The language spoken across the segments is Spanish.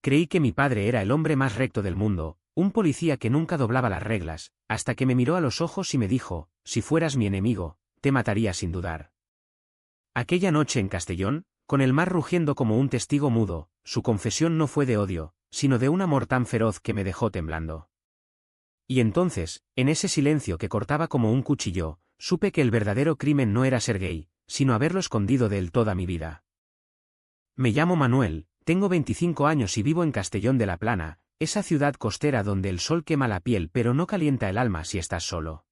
Creí que mi padre era el hombre más recto del mundo, un policía que nunca doblaba las reglas, hasta que me miró a los ojos y me dijo, si fueras mi enemigo, te mataría sin dudar. Aquella noche en Castellón, con el mar rugiendo como un testigo mudo, su confesión no fue de odio, sino de un amor tan feroz que me dejó temblando. Y entonces, en ese silencio que cortaba como un cuchillo, supe que el verdadero crimen no era ser gay, sino haberlo escondido de él toda mi vida. Me llamo Manuel, tengo 25 años y vivo en Castellón de la Plana, esa ciudad costera donde el sol quema la piel pero no calienta el alma si estás solo.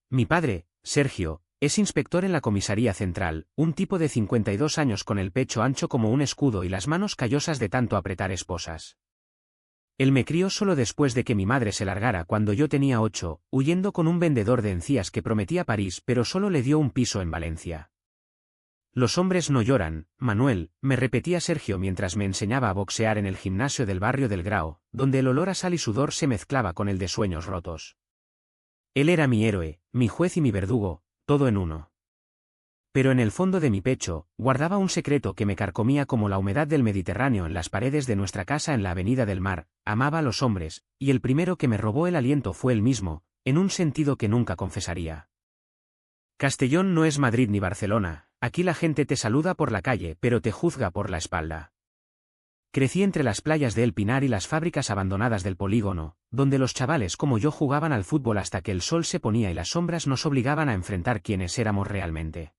Mi padre, Sergio, es inspector en la comisaría central, un tipo de 52 años con el pecho ancho como un escudo y las manos callosas de tanto apretar esposas. Él me crió solo después de que mi madre se largara cuando yo tenía 8, huyendo con un vendedor de encías que prometía París pero solo le dio un piso en Valencia. Los hombres no lloran, Manuel, me repetía Sergio mientras me enseñaba a boxear en el gimnasio del barrio del Grao, donde el olor a sal y sudor se mezclaba con el de sueños rotos. Él era mi héroe, mi juez y mi verdugo, todo en uno. Pero en el fondo de mi pecho, guardaba un secreto que me carcomía como la humedad del Mediterráneo en las paredes de nuestra casa en la Avenida del Mar. Amaba a los hombres, y el primero que me robó el aliento fue él mismo, en un sentido que nunca confesaría. Castellón no es Madrid ni Barcelona, aquí la gente te saluda por la calle pero te juzga por la espalda. Crecí entre las playas de El Pinar y las fábricas abandonadas del polígono, donde los chavales como yo jugaban al fútbol hasta que el sol se ponía y las sombras nos obligaban a enfrentar quiénes éramos realmente.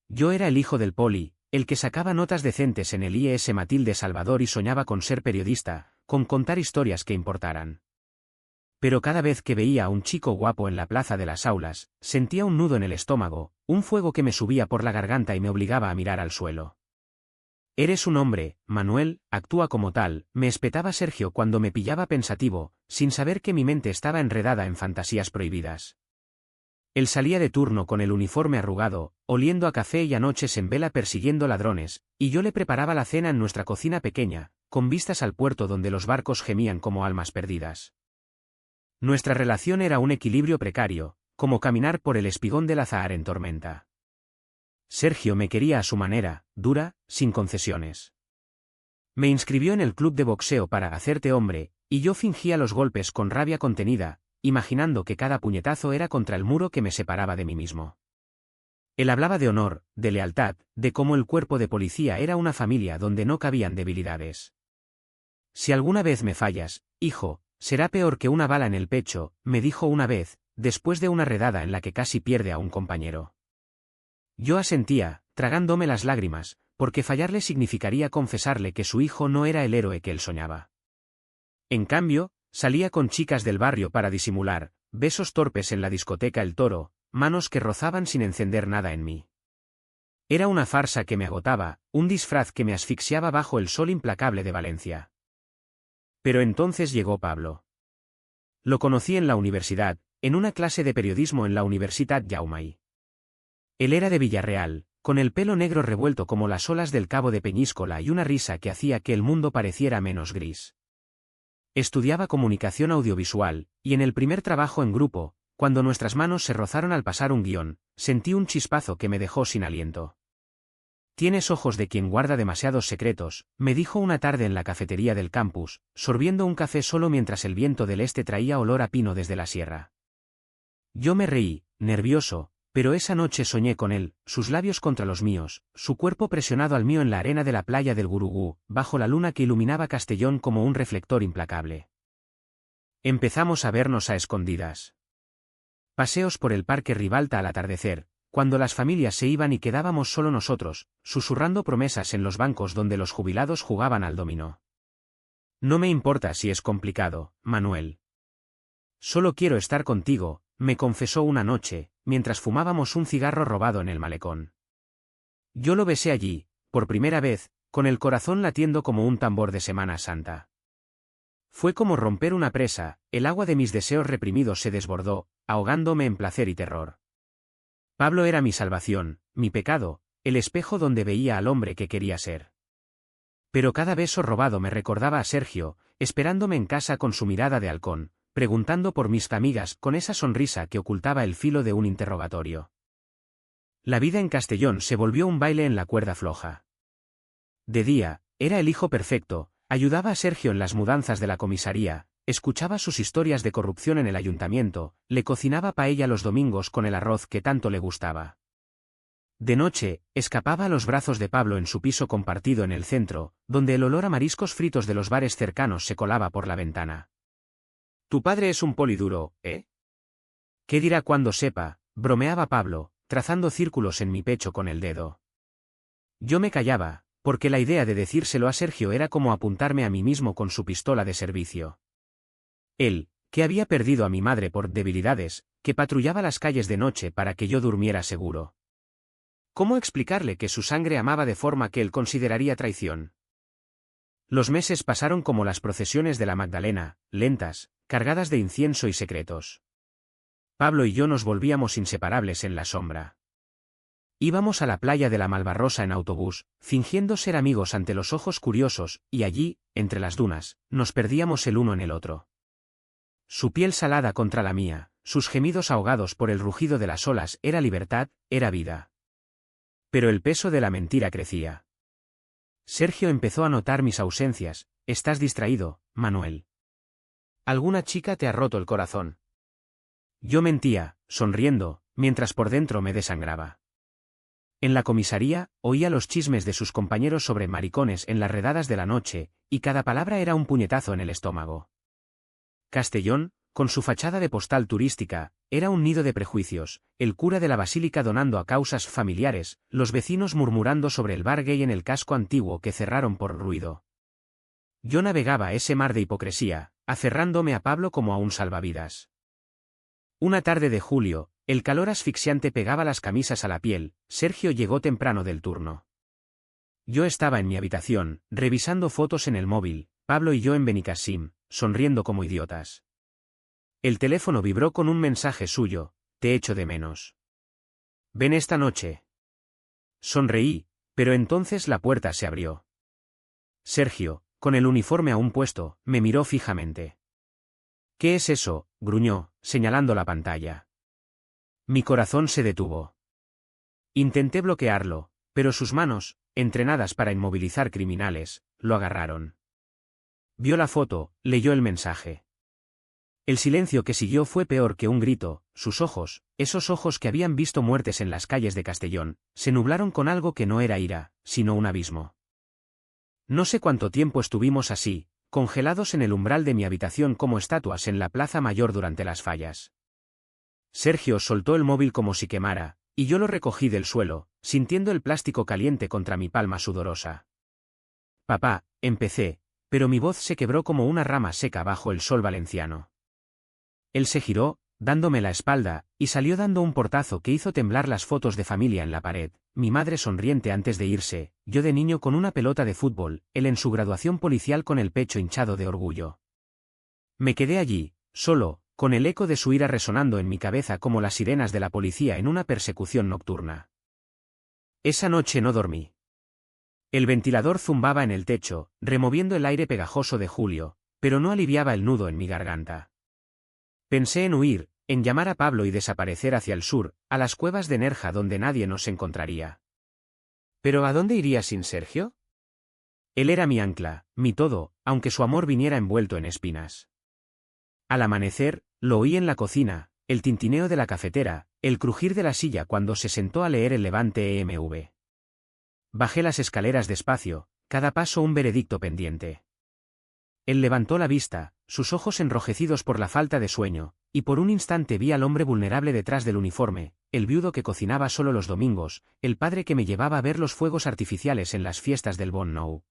Yo era el hijo del poli, el que sacaba notas decentes en el IES Matilde Salvador y soñaba con ser periodista, con contar historias que importaran. Pero cada vez que veía a un chico guapo en la plaza de las aulas, sentía un nudo en el estómago, un fuego que me subía por la garganta y me obligaba a mirar al suelo. Eres un hombre, Manuel, actúa como tal, me espetaba Sergio cuando me pillaba pensativo, sin saber que mi mente estaba enredada en fantasías prohibidas. Él salía de turno con el uniforme arrugado, oliendo a café y a noches en vela persiguiendo ladrones, y yo le preparaba la cena en nuestra cocina pequeña, con vistas al puerto donde los barcos gemían como almas perdidas. Nuestra relación era un equilibrio precario, como caminar por el espigón del azahar en tormenta. Sergio me quería a su manera, dura, sin concesiones. Me inscribió en el club de boxeo para hacerte hombre, y yo fingía los golpes con rabia contenida, imaginando que cada puñetazo era contra el muro que me separaba de mí mismo. Él hablaba de honor, de lealtad, de cómo el cuerpo de policía era una familia donde no cabían debilidades. Si alguna vez me fallas, hijo, será peor que una bala en el pecho, me dijo una vez, después de una redada en la que casi pierde a un compañero. Yo asentía, tragándome las lágrimas, porque fallarle significaría confesarle que su hijo no era el héroe que él soñaba. En cambio, salía con chicas del barrio para disimular, besos torpes en la discoteca El Toro, manos que rozaban sin encender nada en mí. Era una farsa que me agotaba, un disfraz que me asfixiaba bajo el sol implacable de Valencia. Pero entonces llegó Pablo. Lo conocí en la universidad, en una clase de periodismo en la Universitat Jaume. Él era de Villarreal, con el pelo negro revuelto como las olas del Cabo de Peñíscola y una risa que hacía que el mundo pareciera menos gris. Estudiaba comunicación audiovisual, y en el primer trabajo en grupo, cuando nuestras manos se rozaron al pasar un guión, sentí un chispazo que me dejó sin aliento. Tienes ojos de quien guarda demasiados secretos, me dijo una tarde en la cafetería del campus, sorbiendo un café solo mientras el viento del este traía olor a pino desde la sierra. Yo me reí, nervioso, pero esa noche soñé con él, sus labios contra los míos, su cuerpo presionado al mío en la arena de la playa del Gurugú, bajo la luna que iluminaba Castellón como un reflector implacable. Empezamos a vernos a escondidas. Paseos por el parque Ribalta al atardecer, cuando las familias se iban y quedábamos solo nosotros, susurrando promesas en los bancos donde los jubilados jugaban al dominó. No me importa si es complicado, Manuel. Solo quiero estar contigo, me confesó una noche, mientras fumábamos un cigarro robado en el malecón. Yo lo besé allí, por primera vez, con el corazón latiendo como un tambor de Semana Santa. Fue como romper una presa, el agua de mis deseos reprimidos se desbordó, ahogándome en placer y terror. Pablo era mi salvación, mi pecado, el espejo donde veía al hombre que quería ser. Pero cada beso robado me recordaba a Sergio, esperándome en casa con su mirada de halcón, preguntando por mis amigas con esa sonrisa que ocultaba el filo de un interrogatorio. La vida en Castellón se volvió un baile en la cuerda floja. De día, era el hijo perfecto, Ayudaba a Sergio en las mudanzas de la comisaría, escuchaba sus historias de corrupción en el ayuntamiento, le cocinaba paella los domingos con el arroz que tanto le gustaba. De noche, escapaba a los brazos de Pablo en su piso compartido en el centro, donde el olor a mariscos fritos de los bares cercanos se colaba por la ventana. «Tu padre es un poli duro, ¿eh? ¿Qué dirá cuando sepa?», bromeaba Pablo, trazando círculos en mi pecho con el dedo. Yo me callaba, porque la idea de decírselo a Sergio era como apuntarme a mí mismo con su pistola de servicio. Él, que había perdido a mi madre por debilidades, que patrullaba las calles de noche para que yo durmiera seguro. ¿Cómo explicarle que su sangre amaba de forma que él consideraría traición? Los meses pasaron como las procesiones de la Magdalena, lentas, cargadas de incienso y secretos. Pablo y yo nos volvíamos inseparables en la sombra. Íbamos a la playa de la Malvarrosa en autobús, fingiendo ser amigos ante los ojos curiosos, y allí, entre las dunas, nos perdíamos el uno en el otro. Su piel salada contra la mía, sus gemidos ahogados por el rugido de las olas, era libertad, era vida. Pero el peso de la mentira crecía. Sergio empezó a notar mis ausencias. «Estás distraído, Manuel. ¿Alguna chica te ha roto el corazón?». Yo mentía, sonriendo, mientras por dentro me desangraba. En la comisaría, oía los chismes de sus compañeros sobre maricones en las redadas de la noche, y cada palabra era un puñetazo en el estómago. Castellón, con su fachada de postal turística, era un nido de prejuicios, el cura de la basílica donando a causas familiares, los vecinos murmurando sobre el bar gay en el casco antiguo que cerraron por ruido. Yo navegaba ese mar de hipocresía, aferrándome a Pablo como a un salvavidas. Una tarde de julio, el calor asfixiante pegaba las camisas a la piel. Sergio llegó temprano del turno. Yo estaba en mi habitación, revisando fotos en el móvil, Pablo y yo en Benicassim, sonriendo como idiotas. El teléfono vibró con un mensaje suyo: «Te echo de menos. Ven esta noche». Sonreí, pero entonces la puerta se abrió. Sergio, con el uniforme aún puesto, me miró fijamente. «¿Qué es eso?», gruñó, señalando la pantalla. Mi corazón se detuvo. Intenté bloquearlo, pero sus manos, entrenadas para inmovilizar criminales, lo agarraron. Vio la foto, leyó el mensaje. El silencio que siguió fue peor que un grito. Sus ojos, esos ojos que habían visto muertes en las calles de Castellón, se nublaron con algo que no era ira, sino un abismo. No sé cuánto tiempo estuvimos así, congelados en el umbral de mi habitación como estatuas en la Plaza Mayor durante las fallas. Sergio soltó el móvil como si quemara, y yo lo recogí del suelo, sintiendo el plástico caliente contra mi palma sudorosa. «Papá», empecé, pero mi voz se quebró como una rama seca bajo el sol valenciano. Él se giró, dándome la espalda, y salió dando un portazo que hizo temblar las fotos de familia en la pared, mi madre sonriente antes de irse, yo de niño con una pelota de fútbol, él en su graduación policial con el pecho hinchado de orgullo. Me quedé allí, solo, con el eco de su ira resonando en mi cabeza como las sirenas de la policía en una persecución nocturna. Esa noche no dormí. El ventilador zumbaba en el techo, removiendo el aire pegajoso de julio, pero no aliviaba el nudo en mi garganta. Pensé en huir, en llamar a Pablo y desaparecer hacia el sur, a las cuevas de Nerja donde nadie nos encontraría. ¿Pero a dónde iría sin Sergio? Él era mi ancla, mi todo, aunque su amor viniera envuelto en espinas. Al amanecer, lo oí en la cocina, el tintineo de la cafetera, el crujir de la silla cuando se sentó a leer el Levante EMV. Bajé las escaleras despacio, cada paso un veredicto pendiente. Él levantó la vista, sus ojos enrojecidos por la falta de sueño, y por un instante vi al hombre vulnerable detrás del uniforme, el viudo que cocinaba solo los domingos, el padre que me llevaba a ver los fuegos artificiales en las fiestas del Bon Nou.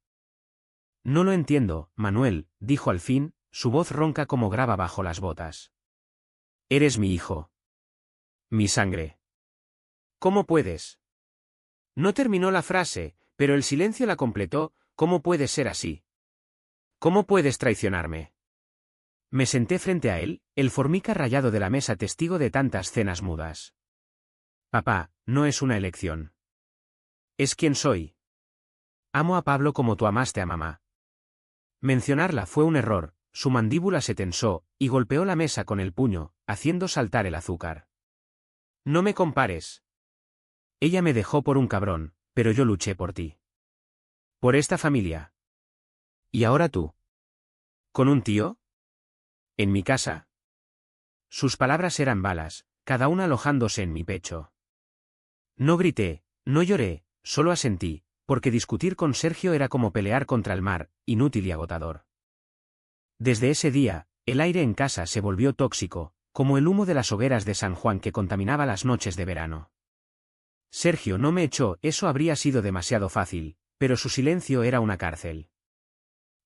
«No lo entiendo, Manuel», dijo al fin, su voz ronca como grava bajo las botas. «Eres mi hijo. Mi sangre. ¿Cómo puedes?». No terminó la frase, pero el silencio la completó. «¿Cómo puedes ser así? ¿Cómo puedes traicionarme?». Me senté frente a él, el formica rayado de la mesa testigo de tantas cenas mudas. «Papá, no es una elección. Es quien soy. Amo a Pablo como tú amaste a mamá». Mencionarla fue un error, su mandíbula se tensó, y golpeó la mesa con el puño, haciendo saltar el azúcar. «No me compares. Ella me dejó por un cabrón, pero yo luché por ti. Por esta familia. ¿Y ahora tú? ¿Con un tío? ¿En mi casa? Sus palabras eran balas, cada una alojándose en mi pecho. No grité, no lloré, solo asentí, porque discutir con Sergio era como pelear contra el mar, inútil y agotador. Desde ese día, el aire en casa se volvió tóxico, como el humo de las hogueras de San Juan que contaminaba las noches de verano. Sergio no me echó, eso habría sido demasiado fácil, pero su silencio era una cárcel.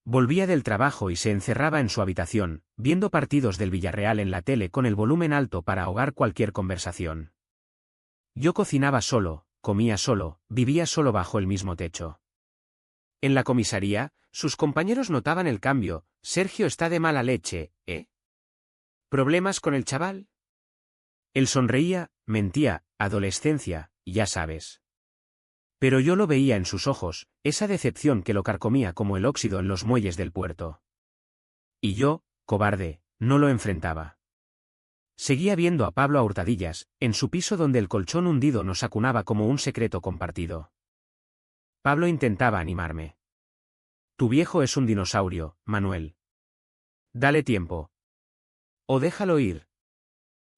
Volvía del trabajo y se encerraba en su habitación, viendo partidos del Villarreal en la tele con el volumen alto para ahogar cualquier conversación. Yo cocinaba solo, comía solo, vivía solo bajo el mismo techo. En la comisaría, sus compañeros notaban el cambio. Sergio está de mala leche, ¿eh? ¿Problemas con el chaval? Él sonreía, mentía, adolescencia, ya sabes. Pero yo lo veía en sus ojos, esa decepción que lo carcomía como el óxido en los muelles del puerto. Y yo, cobarde, no lo enfrentaba. Seguía viendo a Pablo a hurtadillas, en su piso donde el colchón hundido nos acunaba como un secreto compartido. Pablo intentaba animarme. Tu viejo es un dinosaurio, Manuel. Dale tiempo. O déjalo ir.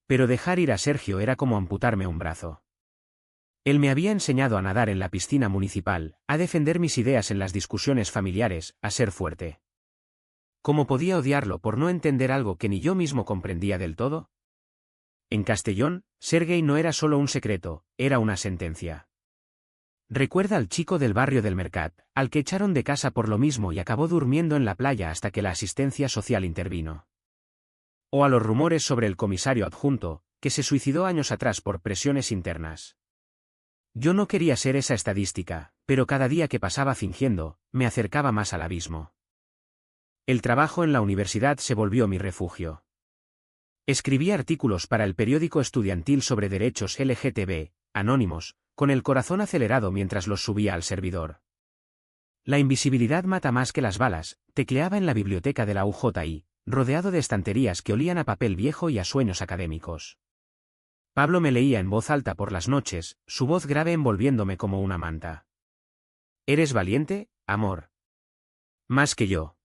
Pero dejar ir a Sergio era como amputarme un brazo. Él me había enseñado a nadar en la piscina municipal, a defender mis ideas en las discusiones familiares, a ser fuerte. ¿Cómo podía odiarlo por no entender algo que ni yo mismo comprendía del todo? En Castellón, ser gay no era solo un secreto, era una sentencia. Recuerda al chico del barrio del Mercat, al que echaron de casa por lo mismo y acabó durmiendo en la playa hasta que la asistencia social intervino. O a los rumores sobre el comisario adjunto, que se suicidó años atrás por presiones internas. Yo no quería ser esa estadística, pero cada día que pasaba fingiendo, me acercaba más al abismo. El trabajo en la universidad se volvió mi refugio. Escribí artículos para el periódico estudiantil sobre derechos LGTB, anónimos, con el corazón acelerado mientras los subía al servidor. La invisibilidad mata más que las balas, tecleaba en la biblioteca de la UJI, rodeado de estanterías que olían a papel viejo y a sueños académicos. Pablo me leía en voz alta por las noches, su voz grave envolviéndome como una manta. ¿Eres valiente, amor? Más que yo.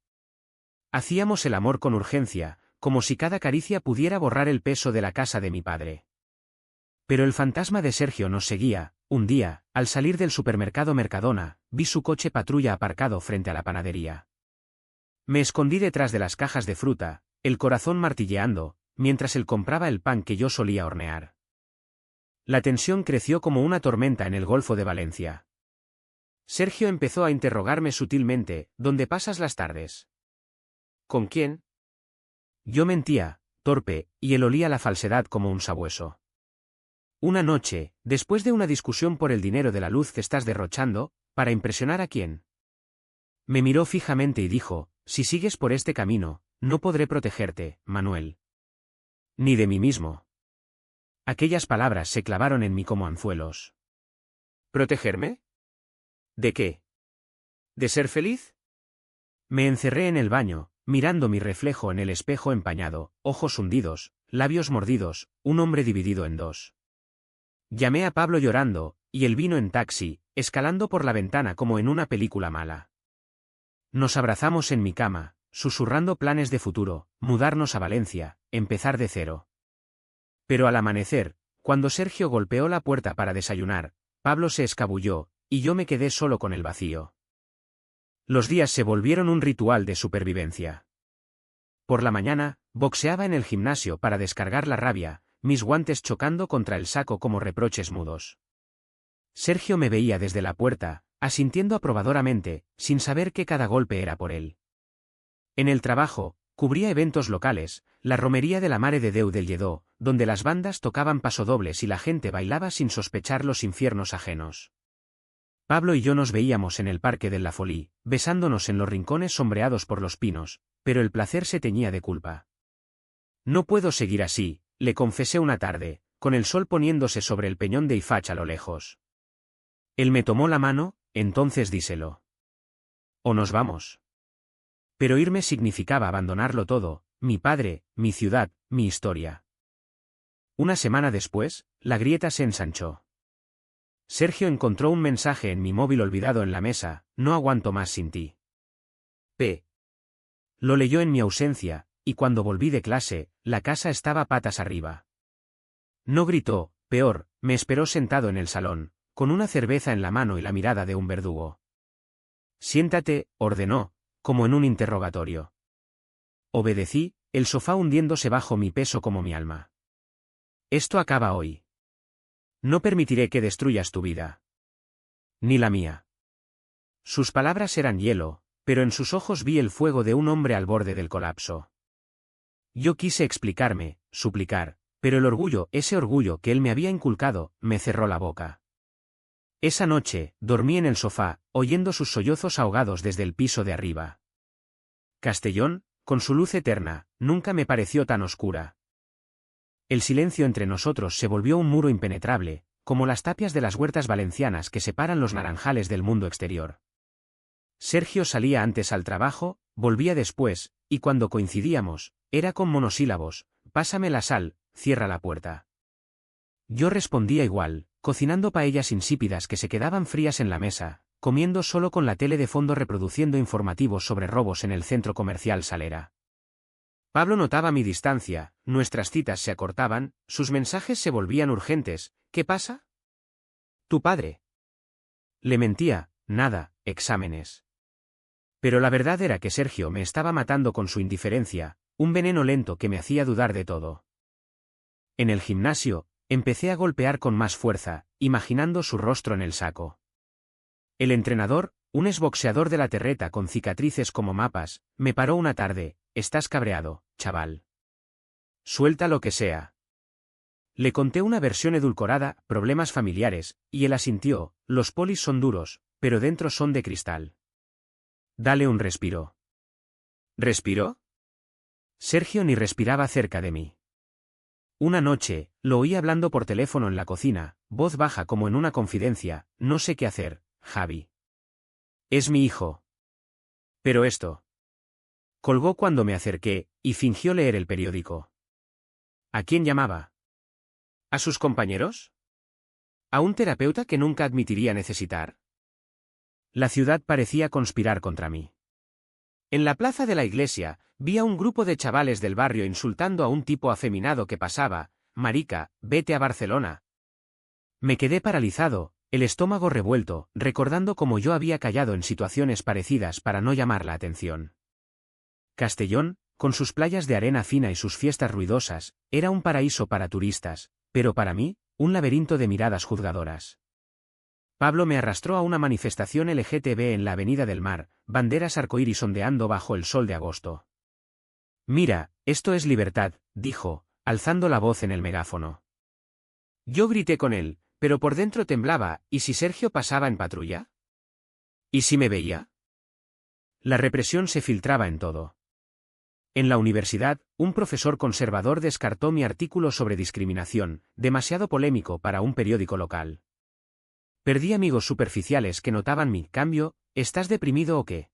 Hacíamos el amor con urgencia, como si cada caricia pudiera borrar el peso de la casa de mi padre. Pero el fantasma de Sergio nos seguía. Un día, al salir del supermercado Mercadona, vi su coche patrulla aparcado frente a la panadería. Me escondí detrás de las cajas de fruta, el corazón martilleando, mientras él compraba el pan que yo solía hornear. La tensión creció como una tormenta en el Golfo de Valencia. Sergio empezó a interrogarme sutilmente, ¿dónde pasas las tardes? ¿Con quién? Yo mentía, torpe, y él olía la falsedad como un sabueso. Una noche, después de una discusión por el dinero de la luz que estás derrochando, ¿para impresionar a quién? Me miró fijamente y dijo, si sigues por este camino, no podré protegerte, Manuel. Ni de mí mismo. Aquellas palabras se clavaron en mí como anzuelos. ¿Protegerme? ¿De qué? ¿De ser feliz? Me encerré en el baño, mirando mi reflejo en el espejo empañado, ojos hundidos, labios mordidos, un hombre dividido en dos. Llamé a Pablo llorando, y él vino en taxi, escalando por la ventana como en una película mala. Nos abrazamos en mi cama, susurrando planes de futuro, mudarnos a Valencia, empezar de cero. Pero al amanecer, cuando Sergio golpeó la puerta para desayunar, Pablo se escabulló, y yo me quedé solo con el vacío. Los días se volvieron un ritual de supervivencia. Por la mañana, boxeaba en el gimnasio para descargar la rabia, mis guantes chocando contra el saco como reproches mudos. Sergio me veía desde la puerta, asintiendo aprobadoramente, sin saber que cada golpe era por él. En el trabajo, cubría eventos locales, la romería de la Mare de Déu del Lledó, donde las bandas tocaban pasodobles y la gente bailaba sin sospechar los infiernos ajenos. Pablo y yo nos veíamos en el parque del La Folie, besándonos en los rincones sombreados por los pinos, pero el placer se teñía de culpa. No puedo seguir así, le confesé una tarde, con el sol poniéndose sobre el peñón de Ifach a lo lejos. Él me tomó la mano, entonces díselo. O nos vamos. Pero irme significaba abandonarlo todo, mi padre, mi ciudad, mi historia. Una semana después, la grieta se ensanchó. Sergio encontró un mensaje en mi móvil olvidado en la mesa, no aguanto más sin ti. P. Lo leyó en mi ausencia, y cuando volví de clase, la casa estaba patas arriba. No gritó, peor, me esperó sentado en el salón, con una cerveza en la mano y la mirada de un verdugo. Siéntate, ordenó, como en un interrogatorio. Obedecí, el sofá hundiéndose bajo mi peso como mi alma. Esto acaba hoy. No permitiré que destruyas tu vida. Ni la mía. Sus palabras eran hielo, pero en sus ojos vi el fuego de un hombre al borde del colapso. Yo quise explicarme, suplicar, pero el orgullo, ese orgullo que él me había inculcado, me cerró la boca. Esa noche, dormí en el sofá, oyendo sus sollozos ahogados desde el piso de arriba. Castellón, con su luz eterna, nunca me pareció tan oscura. El silencio entre nosotros se volvió un muro impenetrable, como las tapias de las huertas valencianas que separan los naranjales del mundo exterior. Sergio salía antes al trabajo, volvía después, y cuando coincidíamos, era con monosílabos: pásame la sal, cierra la puerta. Yo respondía igual, cocinando paellas insípidas que se quedaban frías en la mesa, comiendo solo con la tele de fondo reproduciendo informativos sobre robos en el centro comercial Salera. Pablo notaba mi distancia, nuestras citas se acortaban, sus mensajes se volvían urgentes. ¿Qué pasa? Tu padre. Le mentía, nada, exámenes. Pero la verdad era que Sergio me estaba matando con su indiferencia, un veneno lento que me hacía dudar de todo. En el gimnasio, empecé a golpear con más fuerza, imaginando su rostro en el saco. El entrenador, un exboxeador de la Terreta con cicatrices como mapas, me paró una tarde: estás cabreado, chaval. Suelta lo que sea. Le conté una versión edulcorada, problemas familiares, y él asintió: los polis son duros, pero dentro son de cristal. Dale un respiro. ¿Respiró? Sergio ni respiraba cerca de mí. Una noche, lo oí hablando por teléfono en la cocina, voz baja como en una confidencia: no sé qué hacer, Javi. Es mi hijo. Pero esto. Colgó cuando me acerqué, y fingió leer el periódico. ¿A quién llamaba? ¿A sus compañeros? ¿A un terapeuta que nunca admitiría necesitar? La ciudad parecía conspirar contra mí. En la plaza de la iglesia, vi a un grupo de chavales del barrio insultando a un tipo afeminado que pasaba: marica, vete a Barcelona. Me quedé paralizado, el estómago revuelto, recordando cómo yo había callado en situaciones parecidas para no llamar la atención. Castellón, con sus playas de arena fina y sus fiestas ruidosas, era un paraíso para turistas, pero para mí, un laberinto de miradas juzgadoras. Pablo me arrastró a una manifestación LGTB en la Avenida del Mar, banderas arcoíris ondeando bajo el sol de agosto. Mira, esto es libertad, dijo, alzando la voz en el megáfono. Yo grité con él, pero por dentro temblaba: ¿y si Sergio pasaba en patrulla? ¿Y si me veía? La represión se filtraba en todo. En la universidad, un profesor conservador descartó mi artículo sobre discriminación, demasiado polémico para un periódico local. Perdí amigos superficiales que notaban mi cambio: ¿estás deprimido o qué?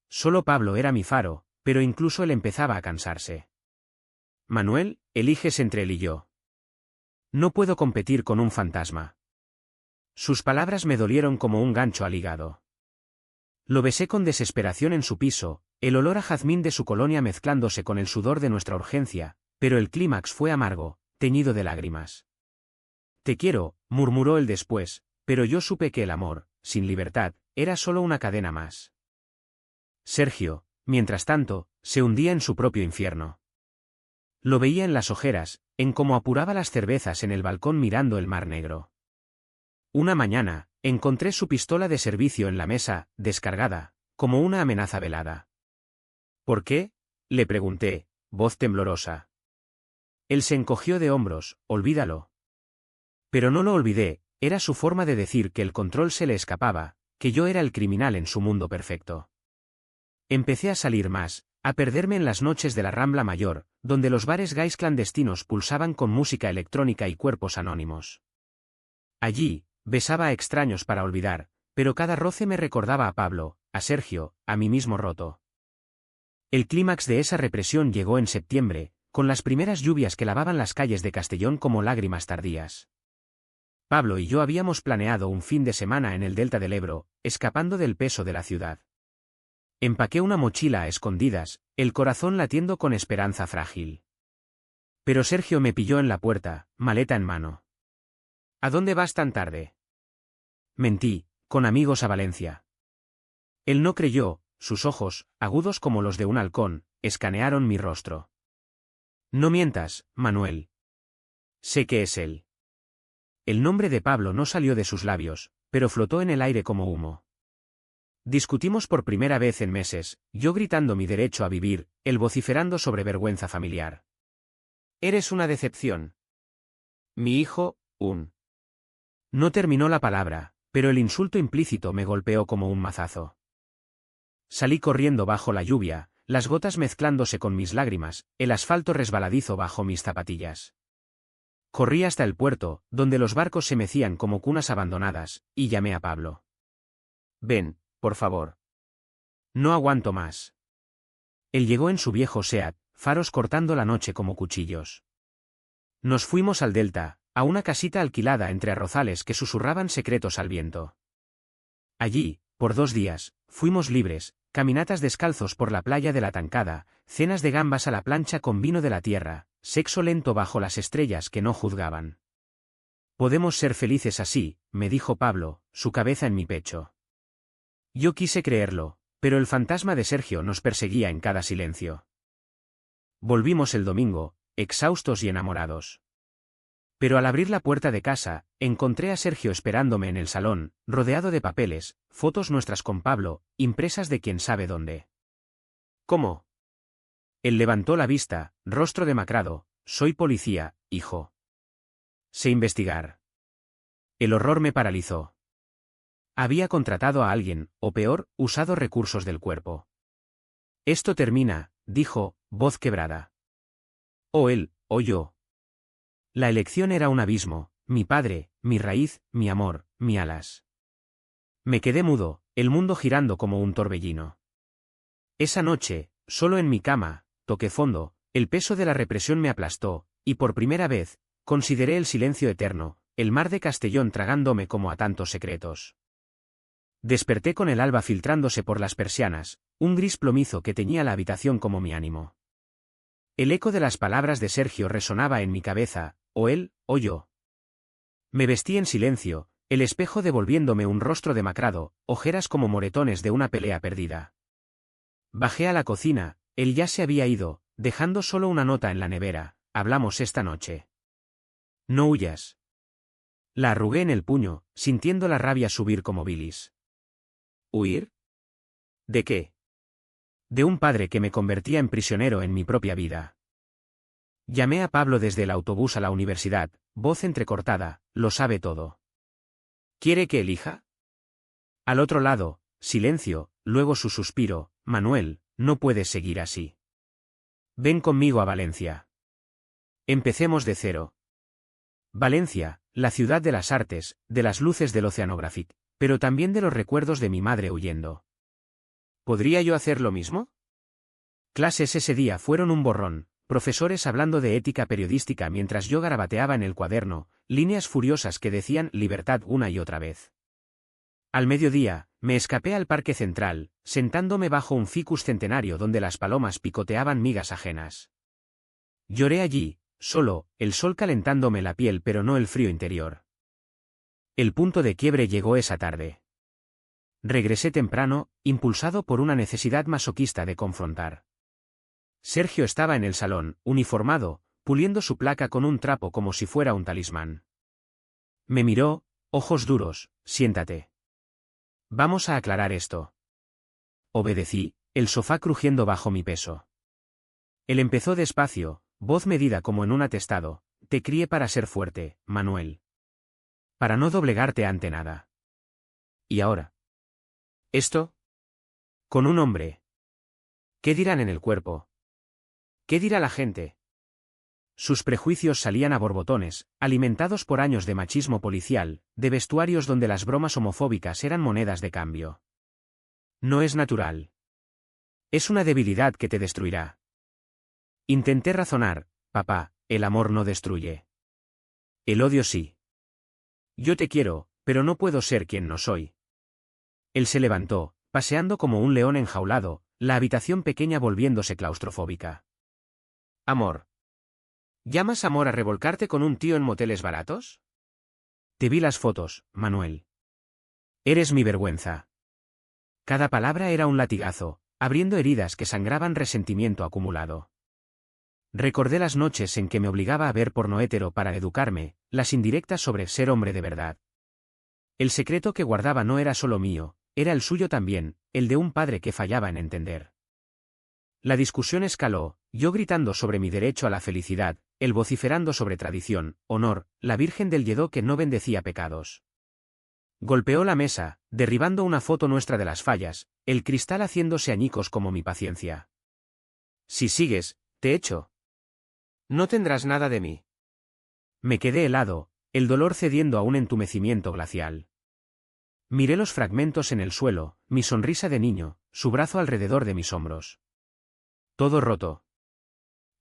Solo Pablo era mi faro, pero incluso él empezaba a cansarse. Manuel, eliges entre él y yo. No puedo competir con un fantasma. Sus palabras me dolieron como un gancho al hígado. Lo besé con desesperación en su piso, el olor a jazmín de su colonia mezclándose con el sudor de nuestra urgencia, pero el clímax fue amargo, teñido de lágrimas. Te quiero, murmuró él después, pero yo supe que el amor, sin libertad, era solo una cadena más. Sergio, mientras tanto, se hundía en su propio infierno. Lo veía en las ojeras, en cómo apuraba las cervezas en el balcón mirando el mar negro. Una mañana, encontré su pistola de servicio en la mesa, descargada, como una amenaza velada. ¿Por qué?, le pregunté, voz temblorosa. Él se encogió de hombros: olvídalo. Pero no lo olvidé, era su forma de decir que el control se le escapaba, que yo era el criminal en su mundo perfecto. Empecé a salir más, a perderme en las noches de la Rambla Mayor, donde los bares gays clandestinos pulsaban con música electrónica y cuerpos anónimos. Allí, besaba a extraños para olvidar, pero cada roce me recordaba a Pablo, a Sergio, a mí mismo roto. El clímax de esa represión llegó en septiembre, con las primeras lluvias que lavaban las calles de Castellón como lágrimas tardías. Pablo y yo habíamos planeado un fin de semana en el delta del Ebro, escapando del peso de la ciudad. Empaqué una mochila a escondidas, el corazón latiendo con esperanza frágil. Pero Sergio me pilló en la puerta, maleta en mano. ¿A dónde vas tan tarde? Mentí, con amigos a Valencia. Él no creyó, sus ojos, agudos como los de un halcón, escanearon mi rostro. No mientas, Manuel. Sé que es él. El nombre de Pablo no salió de sus labios, pero flotó en el aire como humo. Discutimos por primera vez en meses, yo gritando mi derecho a vivir, él vociferando sobre vergüenza familiar. Eres una decepción. Mi hijo, un... No terminó la palabra, pero el insulto implícito me golpeó como un mazazo. Salí corriendo bajo la lluvia, las gotas mezclándose con mis lágrimas, el asfalto resbaladizo bajo mis zapatillas. Corrí hasta el puerto, donde los barcos se mecían como cunas abandonadas, y llamé a Pablo. Ven, por favor. No aguanto más. Él llegó en su viejo Seat, faros cortando la noche como cuchillos. Nos fuimos al Delta, a una casita alquilada entre arrozales que susurraban secretos al viento. Allí, por 2 días, fuimos libres, caminatas descalzos por la playa de la Tancada, cenas de gambas a la plancha con vino de la tierra, sexo lento bajo las estrellas que no juzgaban. Podemos ser felices así, me dijo Pablo, su cabeza en mi pecho. Yo quise creerlo, pero el fantasma de Sergio nos perseguía en cada silencio. Volvimos el domingo, exhaustos y enamorados. Pero al abrir la puerta de casa, encontré a Sergio esperándome en el salón, rodeado de papeles, fotos nuestras con Pablo, impresas de quién sabe dónde. ¿Cómo? Él levantó la vista, rostro demacrado. Soy policía, hijo. Sé investigar. El horror me paralizó. Había contratado a alguien, o peor, usado recursos del cuerpo. Esto termina, dijo, voz quebrada. O él, o yo. La elección era un abismo, mi padre, mi raíz, mi amor, mi alas. Me quedé mudo, el mundo girando como un torbellino. Esa noche, solo en mi cama, toqué fondo, el peso de la represión me aplastó, y por primera vez, consideré el silencio eterno, el mar de Castellón tragándome como a tantos secretos. Desperté con el alba filtrándose por las persianas, un gris plomizo que teñía la habitación como mi ánimo. El eco de las palabras de Sergio resonaba en mi cabeza, o él, o yo. Me vestí en silencio, el espejo devolviéndome un rostro demacrado, ojeras como moretones de una pelea perdida. Bajé a la cocina, él ya se había ido, dejando solo una nota en la nevera. Hablamos esta noche. No huyas. La arrugué en el puño, sintiendo la rabia subir como bilis. ¿Huir? ¿De qué? De un padre que me convertía en prisionero en mi propia vida. Llamé a Pablo desde el autobús a la universidad, voz entrecortada, lo sabe todo. ¿Quiere que elija? Al otro lado, silencio, luego su suspiro, Manuel, no puedes seguir así. Ven conmigo a Valencia. Empecemos de cero. Valencia, la ciudad de las artes, de las luces del Oceanographic, pero también de los recuerdos de mi madre huyendo. ¿Podría yo hacer lo mismo? Clases ese día fueron un borrón, profesores hablando de ética periodística mientras yo garabateaba en el cuaderno, líneas furiosas que decían libertad una y otra vez. Al mediodía, me escapé al Parque Central, sentándome bajo un ficus centenario donde las palomas picoteaban migas ajenas. Lloré allí, solo, el sol calentándome la piel pero no el frío interior. El punto de quiebre llegó esa tarde. Regresé temprano, impulsado por una necesidad masoquista de confrontar. Sergio estaba en el salón, uniformado, puliendo su placa con un trapo como si fuera un talismán. Me miró, ojos duros, siéntate. Vamos a aclarar esto. Obedecí, el sofá crujiendo bajo mi peso. Él empezó despacio, voz medida como en un atestado, te crié para ser fuerte, Manuel. Para no doblegarte ante nada. ¿Y ahora? ¿Esto? Con un hombre. ¿Qué dirán en el cuerpo? ¿Qué dirá la gente? Sus prejuicios salían a borbotones, alimentados por años de machismo policial, de vestuarios donde las bromas homofóbicas eran monedas de cambio. No es natural. Es una debilidad que te destruirá. Intenté razonar, papá, el amor no destruye. El odio sí. Yo te quiero, pero no puedo ser quien no soy. Él se levantó, paseando como un león enjaulado, la habitación pequeña volviéndose claustrofóbica. Amor. ¿Llamas amor a revolcarte con un tío en moteles baratos? Te vi las fotos, Manuel. Eres mi vergüenza. Cada palabra era un latigazo, abriendo heridas que sangraban resentimiento acumulado. Recordé las noches en que me obligaba a ver porno hétero para educarme, las indirectas sobre ser hombre de verdad. El secreto que guardaba no era solo mío, era el suyo también, el de un padre que fallaba en entender. La discusión escaló, yo gritando sobre mi derecho a la felicidad, él vociferando sobre tradición, honor, la Virgen del Lledó que no bendecía pecados. Golpeó la mesa, derribando una foto nuestra de las fallas, el cristal haciéndose añicos como mi paciencia. Si sigues, te echo. No tendrás nada de mí. Me quedé helado, el dolor cediendo a un entumecimiento glacial. Miré los fragmentos en el suelo, mi sonrisa de niño, su brazo alrededor de mis hombros. Todo roto.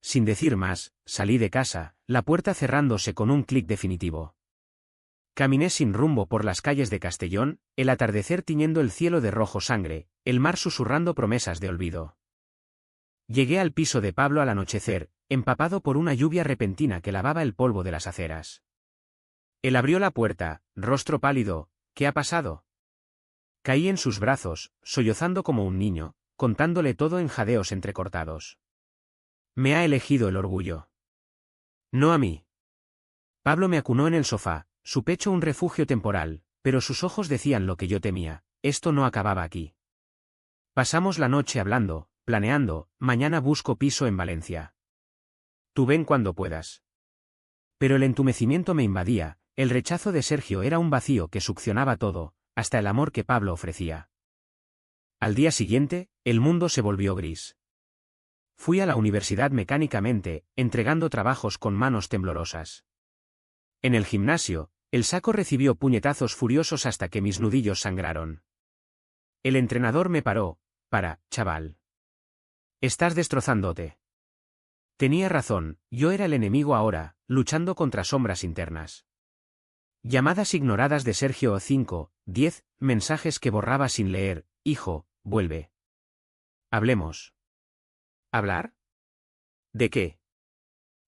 Sin decir más, salí de casa, la puerta cerrándose con un clic definitivo. Caminé sin rumbo por las calles de Castellón, el atardecer tiñendo el cielo de rojo sangre, el mar susurrando promesas de olvido. Llegué al piso de Pablo al anochecer, empapado por una lluvia repentina que lavaba el polvo de las aceras. Él abrió la puerta, rostro pálido. ¿Qué ha pasado? Caí en sus brazos, sollozando como un niño, contándole todo en jadeos entrecortados. Me ha elegido el orgullo. No a mí. Pablo me acunó en el sofá, su pecho un refugio temporal, pero sus ojos decían lo que yo temía, esto no acababa aquí. Pasamos la noche hablando, planeando, mañana busco piso en Valencia. Tú ven cuando puedas. Pero el entumecimiento me invadía, el rechazo de Sergio era un vacío que succionaba todo, hasta el amor que Pablo ofrecía. Al día siguiente, el mundo se volvió gris. Fui a la universidad mecánicamente, entregando trabajos con manos temblorosas. En el gimnasio, el saco recibió puñetazos furiosos hasta que mis nudillos sangraron. El entrenador me paró, chaval. Estás destrozándote. Tenía razón, yo era el enemigo ahora, luchando contra sombras internas. Llamadas ignoradas de Sergio o 5, 10, mensajes que borraba sin leer, hijo, vuelve. Hablemos. ¿Hablar? ¿De qué?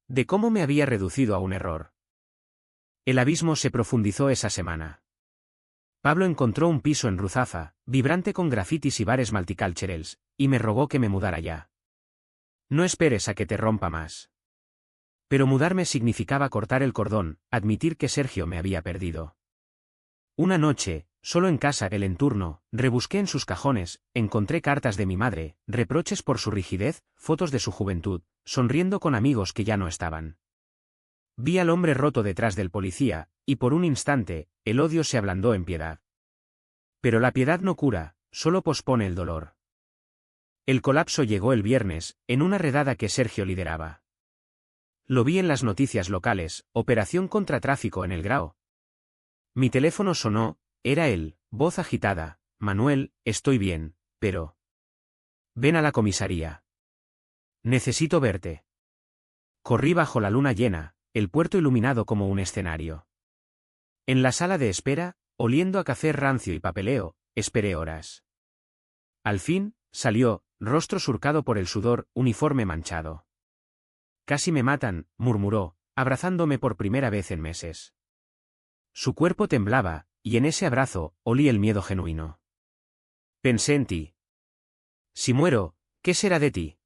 De cómo me había reducido a un error. El abismo se profundizó esa semana. Pablo encontró un piso en Ruzafa, vibrante con grafitis y bares multiculturals, y me rogó que me mudara ya. No esperes a que te rompa más. Pero mudarme significaba cortar el cordón, admitir que Sergio me había perdido. Una noche, solo en casa el enturno, rebusqué en sus cajones, encontré cartas de mi madre, reproches por su rigidez, fotos de su juventud, sonriendo con amigos que ya no estaban. Vi al hombre roto detrás del policía, y por un instante, el odio se ablandó en piedad. Pero la piedad no cura, solo pospone el dolor. El colapso llegó el viernes, en una redada que Sergio lideraba. Lo vi en las noticias locales, operación contra tráfico en el Grao. Mi teléfono sonó, era él, voz agitada, Manuel, estoy bien, pero... Ven a la comisaría. Necesito verte. Corrí bajo la luna llena, el puerto iluminado como un escenario. En la sala de espera, oliendo a café rancio y papeleo, esperé horas. Al fin, salió, rostro surcado por el sudor, uniforme manchado. Casi me matan, murmuró, abrazándome por primera vez en meses. Su cuerpo temblaba, y en ese abrazo, olí el miedo genuino. Pensé en ti. Si muero, ¿qué será de ti?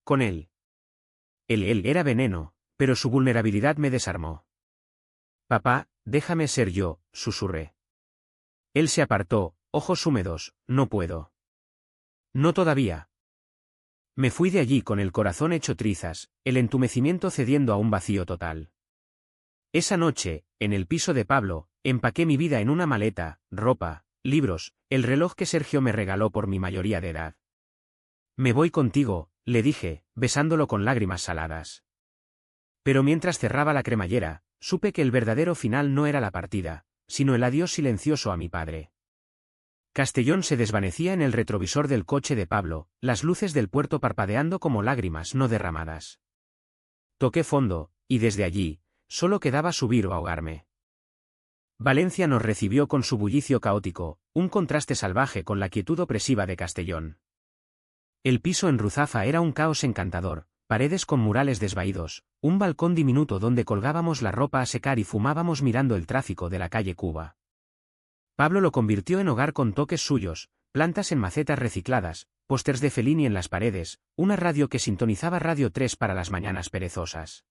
Con él. Él era veneno, pero su vulnerabilidad me desarmó. Papá, déjame ser yo, susurré. Él se apartó, ojos húmedos, no puedo. No todavía. Me fui de allí con el corazón hecho trizas, el entumecimiento cediendo a un vacío total. Esa noche, en el piso de Pablo, empaqué mi vida en una maleta, ropa, libros, el reloj que Sergio me regaló por mi mayoría de edad. Me voy contigo, le dije, besándolo con lágrimas saladas. Pero mientras cerraba la cremallera, supe que el verdadero final no era la partida, sino el adiós silencioso a mi padre. Castellón se desvanecía en el retrovisor del coche de Pablo, las luces del puerto parpadeando como lágrimas no derramadas. Toqué fondo, y desde allí, solo quedaba subir o ahogarme. Valencia nos recibió con su bullicio caótico, un contraste salvaje con la quietud opresiva de Castellón. El piso en Ruzafa era un caos encantador, paredes con murales desvaídos, un balcón diminuto donde colgábamos la ropa a secar y fumábamos mirando el tráfico de la calle Cuba. Pablo lo convirtió en hogar con toques suyos, plantas en macetas recicladas, pósters de Fellini en las paredes, una radio que sintonizaba Radio 3 para las mañanas perezosas.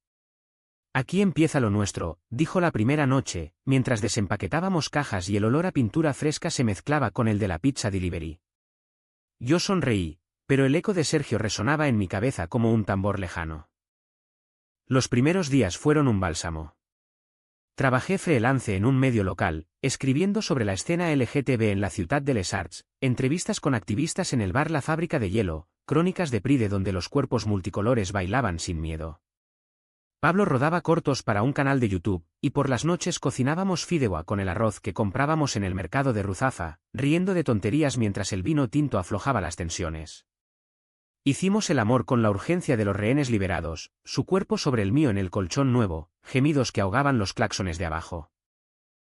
Aquí empieza lo nuestro, dijo la primera noche, mientras desempaquetábamos cajas y el olor a pintura fresca se mezclaba con el de la pizza delivery. Yo sonreí, pero el eco de Sergio resonaba en mi cabeza como un tambor lejano. Los primeros días fueron un bálsamo. Trabajé freelance en un medio local, escribiendo sobre la escena LGTB en la Ciutat de les Arts, entrevistas con activistas en el bar La Fábrica de Hielo, crónicas de Pride donde los cuerpos multicolores bailaban sin miedo. Pablo rodaba cortos para un canal de YouTube, y por las noches cocinábamos fideuá con el arroz que comprábamos en el mercado de Ruzafa, riendo de tonterías mientras el vino tinto aflojaba las tensiones. Hicimos el amor con la urgencia de los rehenes liberados, su cuerpo sobre el mío en el colchón nuevo, gemidos que ahogaban los claxones de abajo.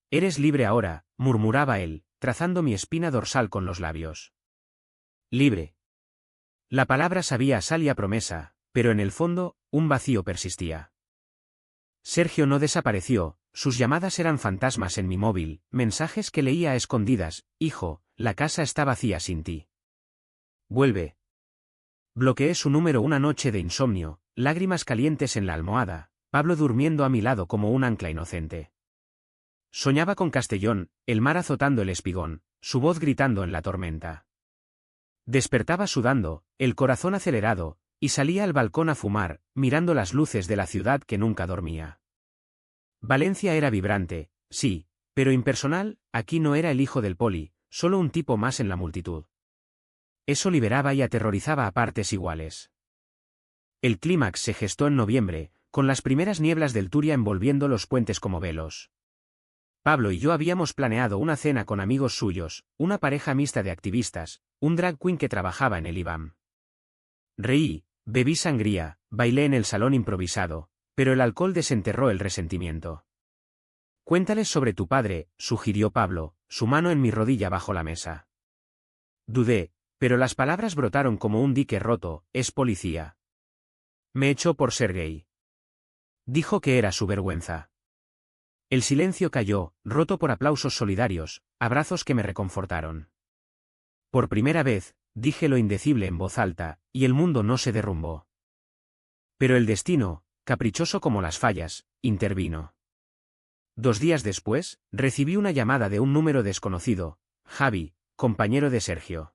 «Eres libre ahora», murmuraba él, trazando mi espina dorsal con los labios. «Libre». La palabra sabía a sal y a promesa, pero en el fondo, un vacío persistía. Sergio no desapareció, sus llamadas eran fantasmas en mi móvil, mensajes que leía a escondidas: «Hijo, la casa está vacía sin ti. Vuelve». Bloqueé su número una noche de insomnio, lágrimas calientes en la almohada, Pablo durmiendo a mi lado como un ancla inocente. Soñaba con Castellón, el mar azotando el espigón, su voz gritando en la tormenta. Despertaba sudando, el corazón acelerado, y salía al balcón a fumar, mirando las luces de la ciudad que nunca dormía. Valencia era vibrante, sí, pero impersonal. Aquí no era el hijo del poli, solo un tipo más en la multitud. Eso liberaba y aterrorizaba a partes iguales. El clímax se gestó en noviembre, con las primeras nieblas del Turia envolviendo los puentes como velos. Pablo y yo habíamos planeado una cena con amigos suyos, una pareja mixta de activistas, un drag queen que trabajaba en el IBAM. Reí, bebí sangría, bailé en el salón improvisado, pero el alcohol desenterró el resentimiento. «Cuéntales sobre tu padre», sugirió Pablo, su mano en mi rodilla bajo la mesa. Dudé, pero las palabras brotaron como un dique roto: «Es policía». Me echó por ser gay. Dijo que era su vergüenza. El silencio cayó, roto por aplausos solidarios, abrazos que me reconfortaron. Por primera vez, dije lo indecible en voz alta, y el mundo no se derrumbó. Pero el destino, caprichoso como las fallas, intervino. 2 días después, recibí una llamada de un número desconocido: «Javi, compañero de Sergio.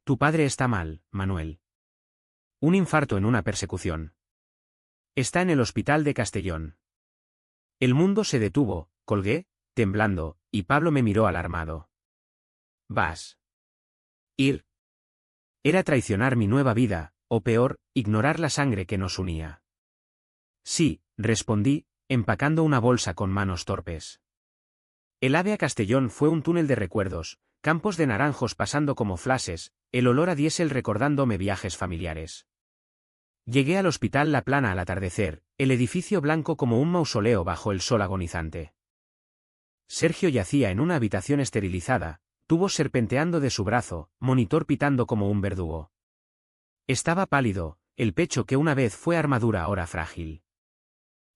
Tu padre está mal, Manuel. Un infarto en una persecución. Está en el hospital de Castellón». El mundo se detuvo, colgué, temblando, y Pablo me miró alarmado. «¿Vas ir?» Era traicionar mi nueva vida, o peor, ignorar la sangre que nos unía. «Sí», respondí, empacando una bolsa con manos torpes. El AVE a Castellón fue un túnel de recuerdos, campos de naranjos pasando como flashes, el olor a diésel recordándome viajes familiares. Llegué al hospital La Plana al atardecer, el edificio blanco como un mausoleo bajo el sol agonizante. Sergio yacía en una habitación esterilizada, tubos serpenteando de su brazo, monitor pitando como un verdugo. Estaba pálido, el pecho que una vez fue armadura ahora frágil.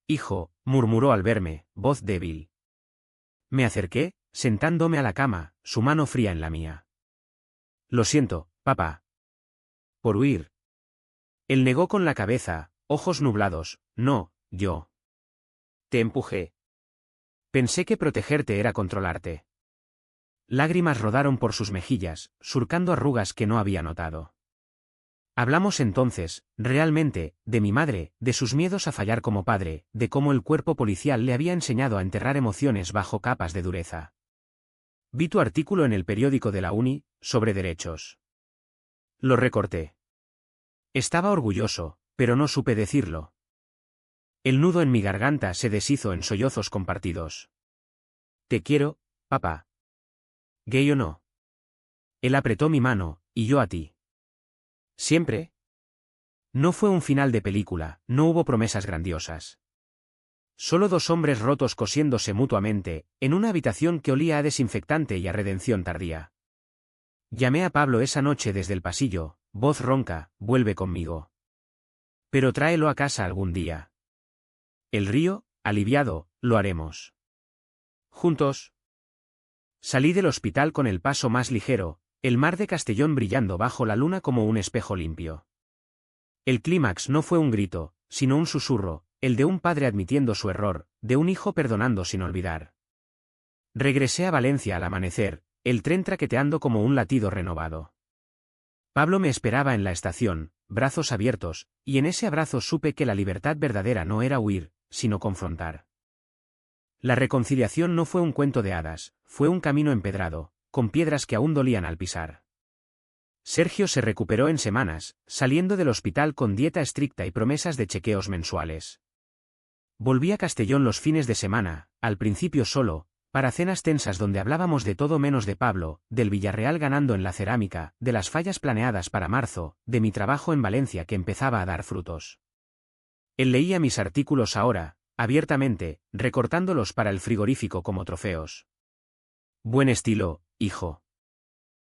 «Hijo», murmuró al verme, voz débil. Me acerqué, sentándome a la cama, su mano fría en la mía. «Lo siento, papá. Por huir». Él negó con la cabeza, ojos nublados: «No, yo te empujé. Pensé que protegerte era controlarte». Lágrimas rodaron por sus mejillas, surcando arrugas que no había notado. Hablamos entonces, realmente, de mi madre, de sus miedos a fallar como padre, de cómo el cuerpo policial le había enseñado a enterrar emociones bajo capas de dureza. «Vi tu artículo en el periódico de la uni, sobre derechos. Lo recorté. Estaba orgulloso, pero no supe decirlo». El nudo en mi garganta se deshizo en sollozos compartidos. «Te quiero, papá. Gay o no». Él apretó mi mano, «¿Y yo a ti? Siempre». No fue un final de película, no hubo promesas grandiosas. Solo dos hombres rotos cosiéndose mutuamente, en una habitación que olía a desinfectante y a redención tardía. Llamé a Pablo esa noche desde el pasillo, voz ronca, vuelve conmigo. Pero tráelo a casa algún día. El río, aliviado, lo haremos. Juntos. Salí del hospital con el paso más ligero, el mar de Castellón brillando bajo la luna como un espejo limpio. El clímax no fue un grito, sino un susurro, el de un padre admitiendo su error, de un hijo perdonando sin olvidar. Regresé a Valencia al amanecer, el tren traqueteando como un latido renovado. Pablo me esperaba en la estación, brazos abiertos, y en ese abrazo supe que la libertad verdadera no era huir, sino confrontar. La reconciliación no fue un cuento de hadas, fue un camino empedrado, con piedras que aún dolían al pisar. Sergio se recuperó en semanas, saliendo del hospital con dieta estricta y promesas de chequeos mensuales. Volví a Castellón los fines de semana, al principio solo, para cenas tensas donde hablábamos de todo menos de Pablo, del Villarreal ganando en la cerámica, de las fallas planeadas para marzo, de mi trabajo en Valencia que empezaba a dar frutos. Él leía mis artículos ahora, abiertamente, recortándolos para el frigorífico como trofeos. Buen estilo, hijo.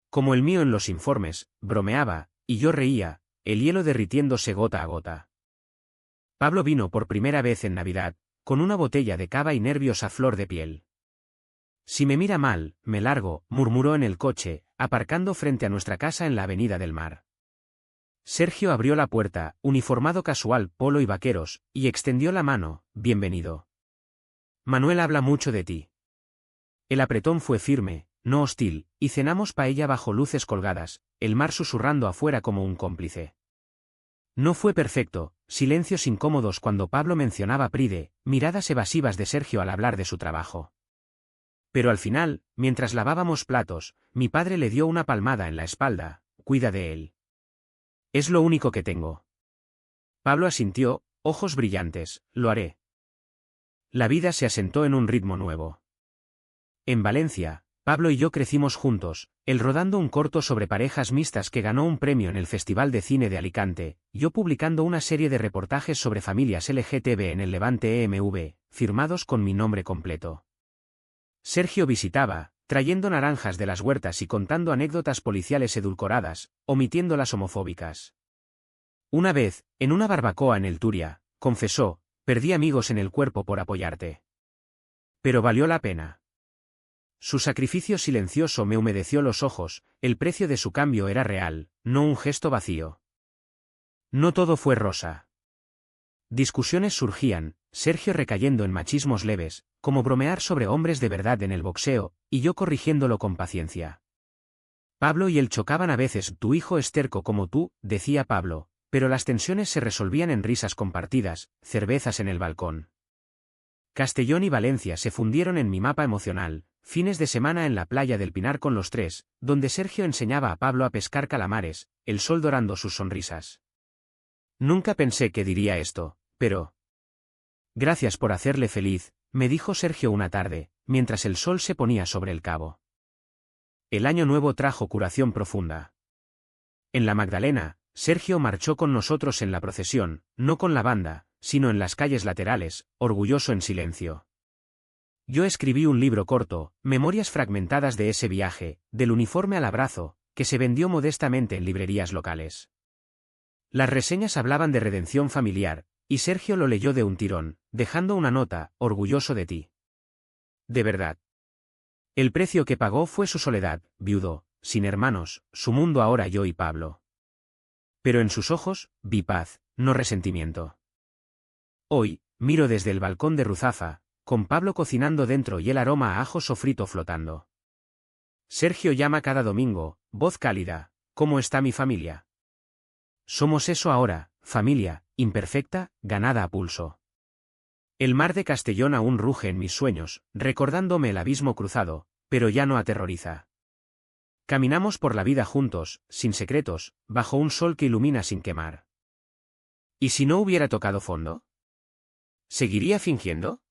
Como el mío en los informes, bromeaba, y yo reía, el hielo derritiéndose gota a gota. Pablo vino por primera vez en Navidad, con una botella de cava y nervios a flor de piel. Si me mira mal, me largo, murmuró en el coche, aparcando frente a nuestra casa en la Avenida del Mar. Sergio abrió la puerta, uniformado casual, polo y vaqueros, y extendió la mano, bienvenido. Manuel habla mucho de ti. El apretón fue firme, no hostil, y cenamos paella bajo luces colgadas, el mar susurrando afuera como un cómplice. No fue perfecto, silencios incómodos cuando Pablo mencionaba Pride, miradas evasivas de Sergio al hablar de su trabajo. Pero al final, mientras lavábamos platos, mi padre le dio una palmada en la espalda, cuida de él. Es lo único que tengo. Pablo asintió, ojos brillantes, lo haré. La vida se asentó en un ritmo nuevo. En Valencia, Pablo y yo crecimos juntos, él rodando un corto sobre parejas mixtas que ganó un premio en el Festival de Cine de Alicante, yo publicando una serie de reportajes sobre familias LGTB en el Levante EMV, firmados con mi nombre completo. Sergio visitaba, trayendo naranjas de las huertas y contando anécdotas policiales edulcoradas, omitiendo las homofóbicas. Una vez, en una barbacoa en el Turia, confesó, perdí amigos en el cuerpo por apoyarte. Pero valió la pena. Su sacrificio silencioso me humedeció los ojos, el precio de su cambio era real, no un gesto vacío. No todo fue rosa. Discusiones surgían, Sergio recayendo en machismos leves, como bromear sobre hombres de verdad en el boxeo, y yo corrigiéndolo con paciencia. Pablo y él chocaban a veces, tu hijo es terco como tú, decía Pablo, pero las tensiones se resolvían en risas compartidas, cervezas en el balcón. Castellón y Valencia se fundieron en mi mapa emocional, fines de semana en la playa del Pinar con los tres, donde Sergio enseñaba a Pablo a pescar calamares, el sol dorando sus sonrisas. Nunca pensé que diría esto, pero... Gracias por hacerle feliz, me dijo Sergio una tarde, mientras el sol se ponía sobre el cabo. El año nuevo trajo curación profunda. En la Magdalena, Sergio marchó con nosotros en la procesión, no con la banda, sino en las calles laterales, orgulloso en silencio. Yo escribí un libro corto, memorias fragmentadas de ese viaje, del uniforme al abrazo, que se vendió modestamente en librerías locales. Las reseñas hablaban de redención familiar, y Sergio lo leyó de un tirón, dejando una nota, orgulloso de ti. De verdad. El precio que pagó fue su soledad, viudo, sin hermanos, su mundo ahora yo y Pablo. Pero en sus ojos, vi paz, no resentimiento. Hoy, miro desde el balcón de Ruzafa, con Pablo cocinando dentro y el aroma a ajo sofrito flotando. Sergio llama cada domingo, voz cálida, ¿cómo está mi familia? Somos eso ahora, familia, imperfecta, ganada a pulso. El mar de Castellón aún ruge en mis sueños, recordándome el abismo cruzado, pero ya no aterroriza. Caminamos por la vida juntos, sin secretos, bajo un sol que ilumina sin quemar. ¿Y si no hubiera tocado fondo? ¿Seguiría fingiendo?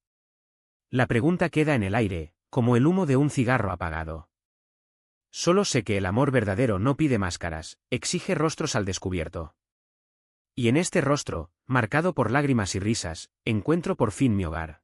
La pregunta queda en el aire, como el humo de un cigarro apagado. Solo sé que el amor verdadero no pide máscaras, exige rostros al descubierto. Y en este rostro, marcado por lágrimas y risas, encuentro por fin mi hogar.